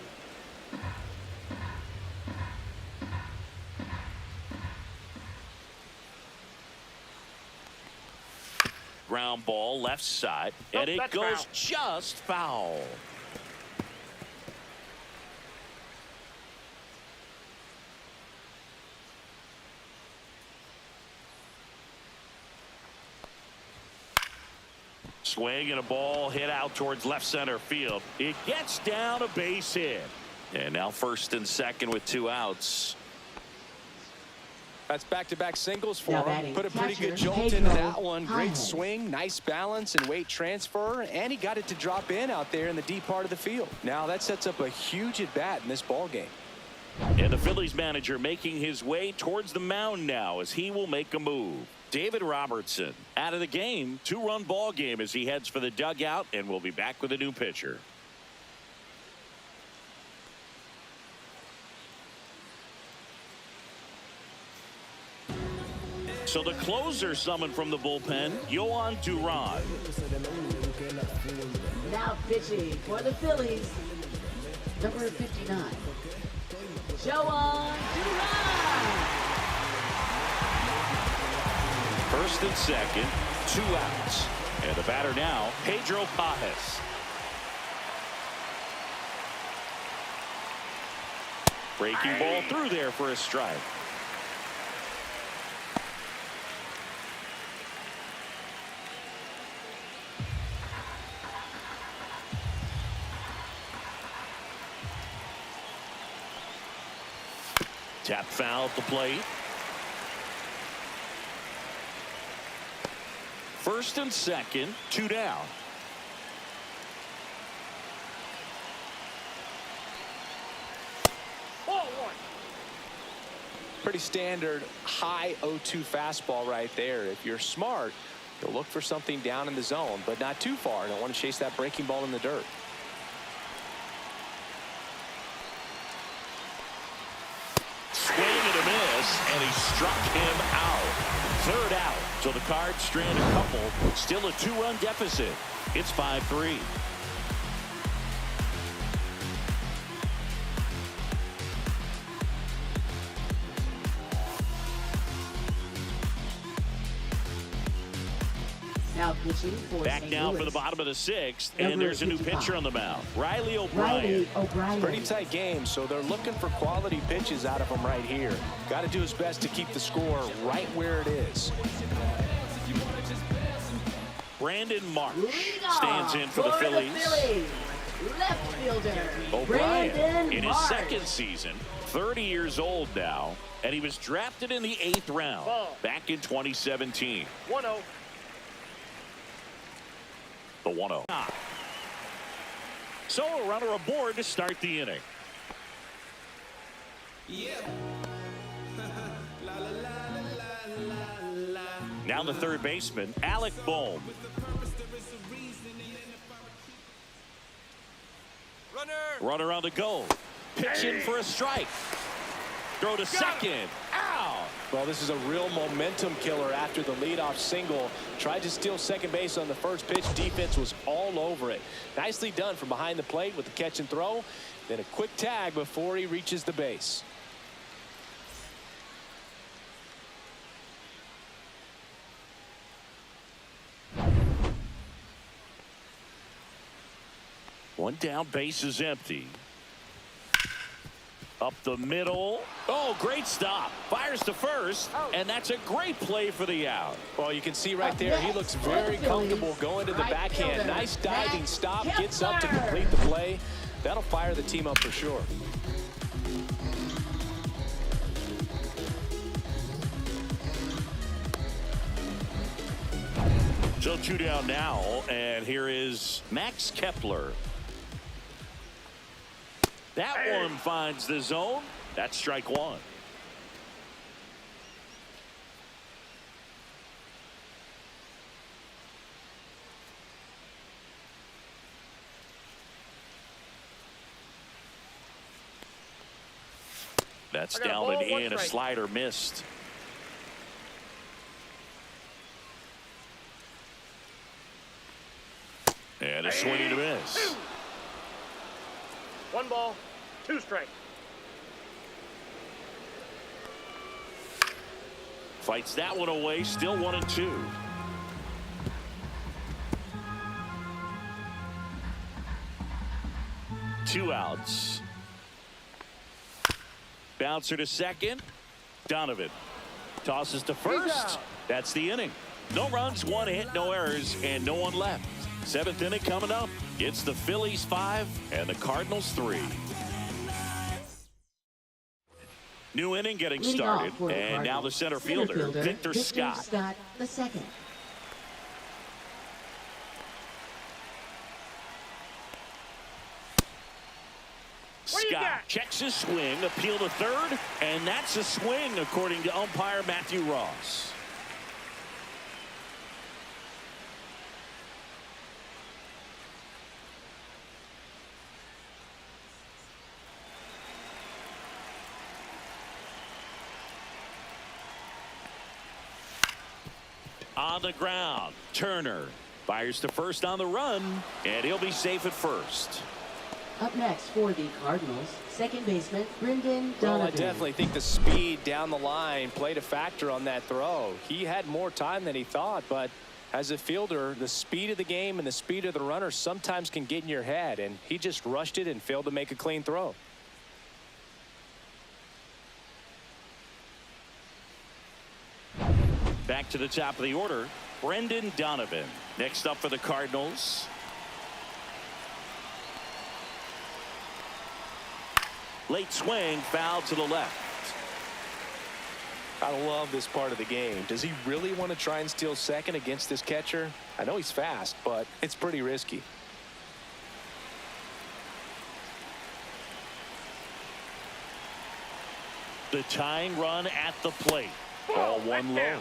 Ground ball left side, and it goes just foul. Swing and a ball hit out towards left center field. It gets down a base hit. And now first and second with 2 outs. That's back-to-back singles for him. Put a pretty good jolt Pedro into that one. Great Hines. swing, nice balance and weight transfer, and he got it to drop in out there in the deep part of the field. Now that sets up a huge at-bat in this ball game. And the Phillies manager making his way towards the mound now as he will make a move. David Robertson out of the game. 2-run ball game as he heads for the dugout, and we'll be back with a new pitcher. So the closer summoned from the bullpen, Yohan Duran. Now pitching for the Phillies, number 59, Yohan Duran. First and second, 2 outs. And the batter now, Pedro Pajes. Breaking ball through there for a strike. Tap foul at the plate. First and second, 2 down. Pretty standard high 0-2 fastball right there. If you're smart, you'll look for something down in the zone, but not too far. Don't want to chase that breaking ball in the dirt. Swing and a miss, and he struck him out. 3rd out, so the Cards strand a couple. Still a 2-run deficit. It's 5-3. Now pitching for Back St. now Louis, for the bottom of the 6th, Number and there's a new 55. pitcher on the mound, Riley O'Brien. Riley O'Brien. Pretty tight game, so they're looking for quality pitches out of him right here. Got to do his best to keep the score right where it is. Brandon Marsh Leadoff stands in for the Phillies. Left fielder, O'Brien Brandon in his Marsh. 2nd season, 30 years old now, and he was drafted in the 8th round back in 2017. 1-0. The 1-0. So a runner aboard to start the inning. Now the third baseman, Alec Bohm. Runner on the go. Pitch in for a strike. Throw to second. Out. Well, this is a real momentum killer after the leadoff single. Tried to steal second base on the first pitch. Defense was all over it. Nicely done from behind the plate with the catch and throw. Then a quick tag before he reaches the base. One down, base is empty. Up the middle. Oh, great stop. Fires to first, and that's a great play for the out. Well, you can see right there, he looks very comfortable going to the backhand. Nice diving stop, gets up to complete the play. That'll fire the team up for sure. So 2 down now, and here is Max Kepler. That one finds the zone. That's strike one. That's down and in. A slider missed. And a swing and a miss. 1 ball, 2 strikes. Fights that one away. Still 1-2. Two outs. Bouncer to second. Donovan tosses to first. That's the inning. No runs, 1 hit, no errors, and no one left. 7th inning coming up. It's the Phillies 5 and the Cardinals 3. New inning getting started, and now the center fielder, Victor Scott. The second. Scott checks his swing, appeal to third, and that's a swing according to umpire Matthew Ross. On the ground, Turner fires to first on the run, and he'll be safe at first. Up next for the Cardinals, second baseman Brendan Donovan. Well, I definitely think the speed down the line played a factor on that throw. He had more time than he thought, but as a fielder, the speed of the game and the speed of the runner sometimes can get in your head, and he just rushed it and failed to make a clean throw. Back to the top of the order, Brendan Donovan. Next up for the Cardinals. Late swing, foul to the left. I love this part of the game. Does he really want to try and steal second against this catcher? I know he's fast, but it's pretty risky. The tying run at the plate. Ball one low.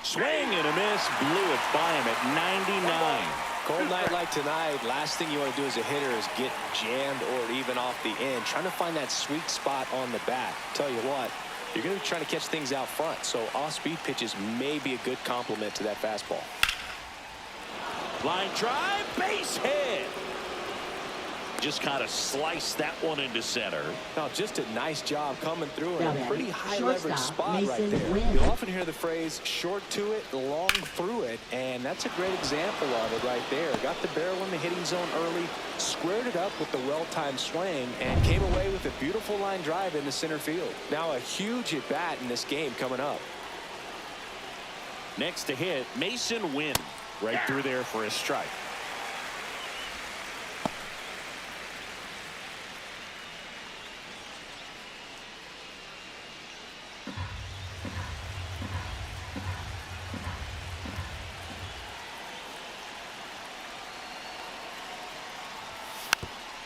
Swing and a miss, blew it by him at 99. Cold night like tonight, last thing you want to do as a hitter is get jammed or even off the end. Trying to find that sweet spot on the bat. Tell you what, you're going to be trying to catch things out front, so off-speed pitches may be a good complement to that fastball. Line drive, base hit. Just kind of sliced that one into center. No, just a nice job coming through in a pretty high leverage spot right Mason there. Wynn. You'll often hear the phrase short to it, long through it, and that's a great example of it right there. Got the barrel in the hitting zone early, squared it up with the well-timed swing, and came away with a beautiful line drive into center field. Now a huge at-bat in this game coming up. Next to hit, Mason Wynn. Right through there for a strike.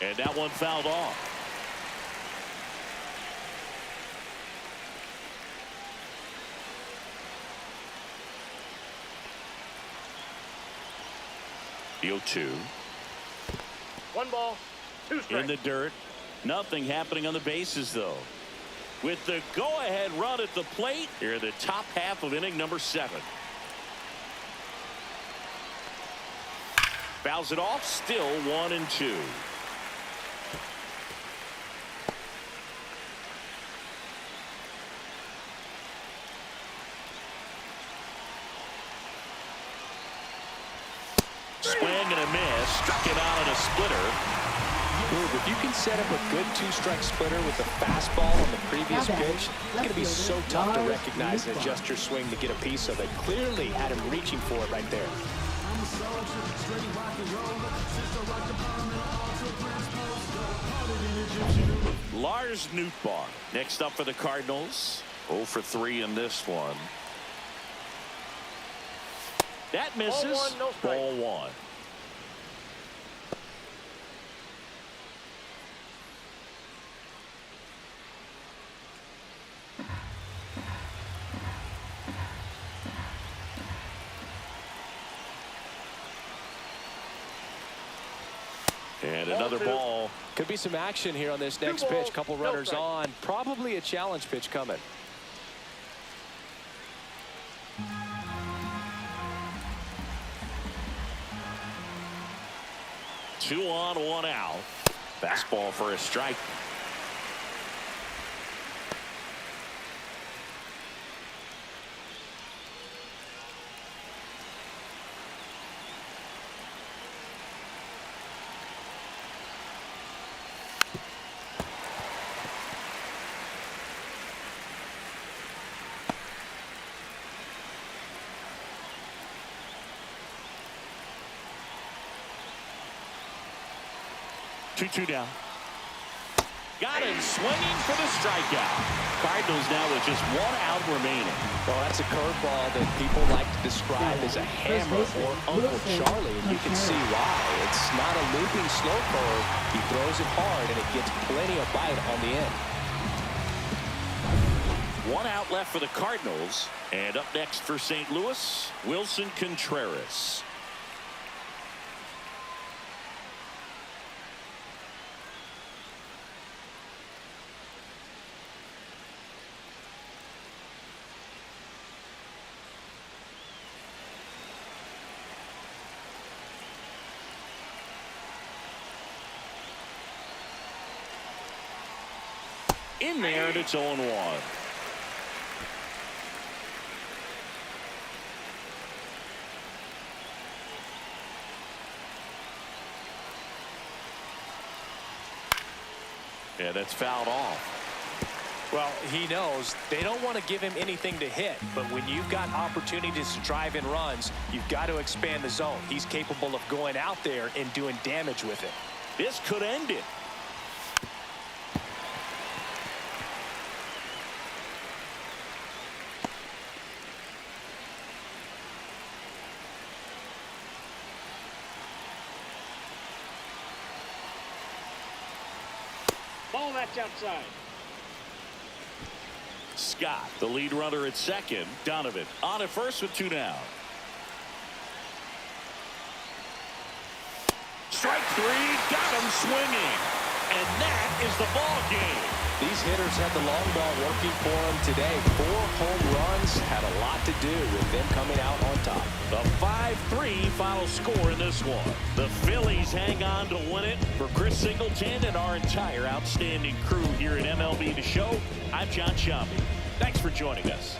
And that one fouled off. The 0-2. 1 ball, 2 strikes. In the dirt. Nothing happening on the bases, though. With the go-ahead run at the plate here in the top half of inning number 7. Fouls it off. Still 1-2. Swing and a miss. Struck him out in a splitter. If you can set up a good 2-strike splitter with the fastball on the previous pitch, it's going to be so tough to recognize and adjust your swing to get a piece of it. Clearly had him reaching for it right there. Lars Nootbaar next up for the Cardinals. 0 for 3 in this one. That misses. Ball 1, no strike. Ball 1. And another ball. Could be some action here on this next pitch. Couple runners on. Probably a challenge pitch coming. 2 on, 1 out. Fastball for a strike. Two down. Got him swinging for the strikeout. Cardinals now with just 1 out remaining. Well, that's a curveball that people like to describe as a hammer or Uncle Charlie, and you can see why. It's not a looping slow curve. He throws it hard, and it gets plenty of bite on the end. 1 out left for the Cardinals. And up next for St. Louis, Wilson Contreras. In there, and it's 0-1. Yeah, that's fouled off. Well, he knows they don't want to give him anything to hit, but when you've got opportunities to drive in runs, you've got to expand the zone. He's capable of going out there and doing damage with it. This could end it. Ball, that's outside. Scott, the lead runner at second. Donovan on at first with 2 down. Strike 3, got him swinging. And that is the ball game. These hitters had the long ball working for them today. 4 home runs had a lot to do with them coming out on top. The 5-3 final score in this one. The Phillies hang on to win it. For Chris Singleton and our entire outstanding crew here at MLB The Show, I'm John Shambi. Thanks for joining us.